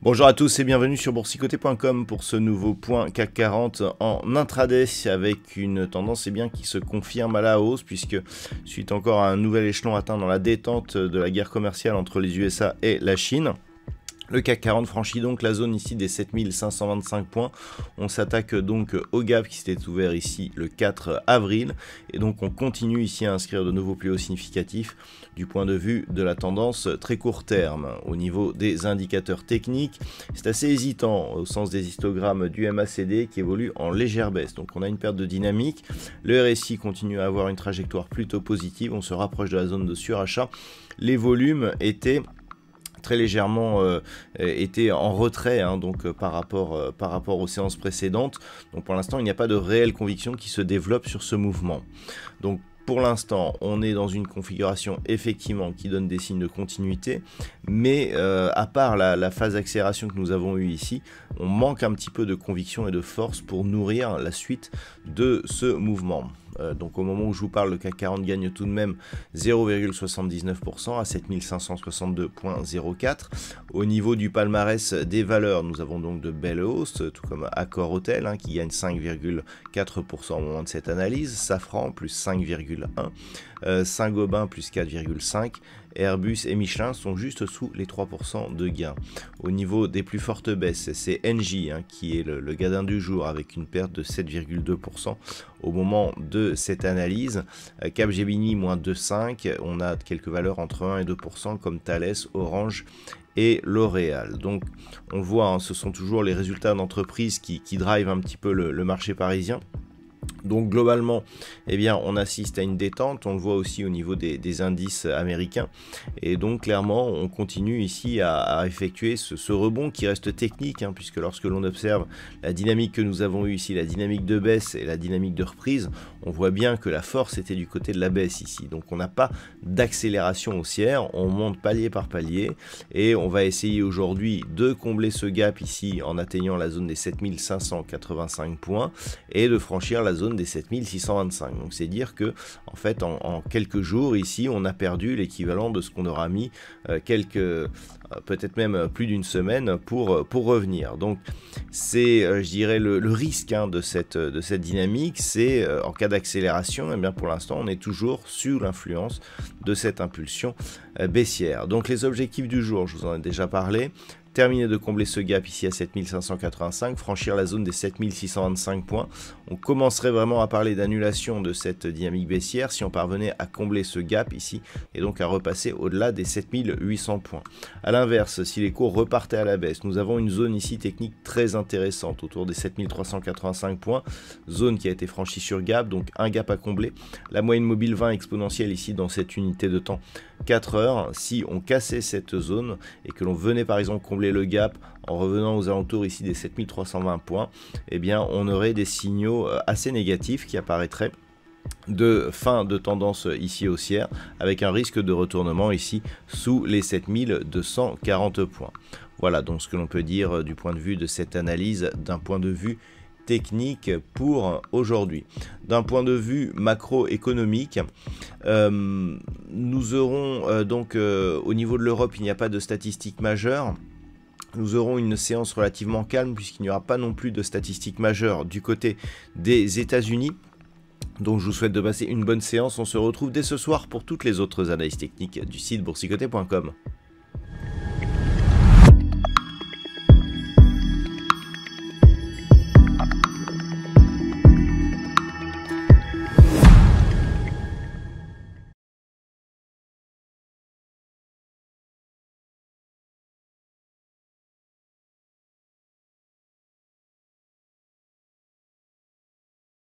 Bonjour à tous et bienvenue sur boursicoté.com pour ce nouveau point CAC 40 en intraday avec une tendance qui se confirme à la hausse puisque suite encore à un nouvel échelon atteint dans la détente de la guerre commerciale entre les USA et la Chine. Le CAC 40 franchit donc la zone ici des 7525 points. On s'attaque donc au gap qui s'était ouvert ici le 4 avril. Et donc on continue ici à inscrire de nouveaux plus hauts significatifs du point de vue de la tendance très court terme. Au niveau des indicateurs techniques, c'est assez hésitant au sens des histogrammes du MACD qui évolue en légère baisse. Donc on a une perte de dynamique. Le RSI continue à avoir une trajectoire plutôt positive. On se rapproche de la zone de surachat. Les volumes étaient très légèrement était en retrait donc par rapport aux séances précédentes. Donc pour l'instant il n'y a pas de réelle conviction qui se développe sur ce mouvement. Donc pour l'instant, on est dans une configuration effectivement qui donne des signes de continuité, mais à part la phase d'accélération que nous avons eue ici, on manque un petit peu de conviction et de force pour nourrir la suite de ce mouvement. Donc au moment où je vous parle, le CAC 40 gagne tout de même 0,79% à 7562,04. Au niveau du palmarès des valeurs, nous avons donc de belles hausses, tout comme Accor Hotel qui gagne 5,4% au moment de cette analyse, Safran plus 5,1%, Saint-Gobain plus 4,5%, Airbus et Michelin sont juste sous les 3% de gain. Au niveau des plus fortes baisses, c'est Engie qui est le gadin du jour avec une perte de 7,2% au moment de cette analyse. Capgemini moins 2,5%, on a quelques valeurs entre 1 et 2% comme Thales, Orange et L'Oréal. Donc on voit, ce sont toujours les résultats d'entreprises qui drivent un petit peu le marché parisien. Donc globalement, on assiste à une détente, on le voit aussi au niveau des indices américains, et donc clairement on continue ici à effectuer ce rebond qui reste technique, puisque lorsque l'on observe la dynamique que nous avons eue ici, la dynamique de baisse et la dynamique de reprise, on voit bien que la force était du côté de la baisse ici, donc on n'a pas d'accélération haussière, on monte palier par palier, et on va essayer aujourd'hui de combler ce gap ici en atteignant la zone des 7585 points, et de franchir la zone des 7625. Donc c'est dire que en fait en quelques jours ici on a perdu l'équivalent de ce qu'on aura mis peut-être même plus d'une semaine pour revenir. Donc c'est je dirais le risque de cette dynamique, c'est en cas d'accélération, pour l'instant on est toujours sous l'influence de cette impulsion baissière. Donc les objectifs du jour, je vous en ai déjà parlé. Terminer de combler ce gap ici à 7585, franchir la zone des 7625 points. On commencerait vraiment à parler d'annulation de cette dynamique baissière si on parvenait à combler ce gap ici et donc à repasser au-delà des 7800 points. A l'inverse, si les cours repartaient à la baisse, nous avons une zone ici technique très intéressante autour des 7385 points, zone qui a été franchie sur gap, donc un gap à combler. La moyenne mobile 20 exponentielle ici dans cette unité de temps 4 heures, si on cassait cette zone et que l'on venait par exemple combler le gap en revenant aux alentours ici des 7320 points, on aurait des signaux assez négatifs qui apparaîtraient de fin de tendance ici haussière avec un risque de retournement ici sous les 7240 points. Voilà donc ce que l'on peut dire du point de vue de cette analyse d'un point de vue technique pour aujourd'hui. D'un point de vue macroéconomique, nous aurons donc au niveau de l'Europe, il n'y a pas de statistiques majeures. Nous aurons une séance relativement calme puisqu'il n'y aura pas non plus de statistiques majeures du côté des États-Unis. Donc je vous souhaite de passer une bonne séance. On se retrouve dès ce soir pour toutes les autres analyses techniques du site boursicoté.com.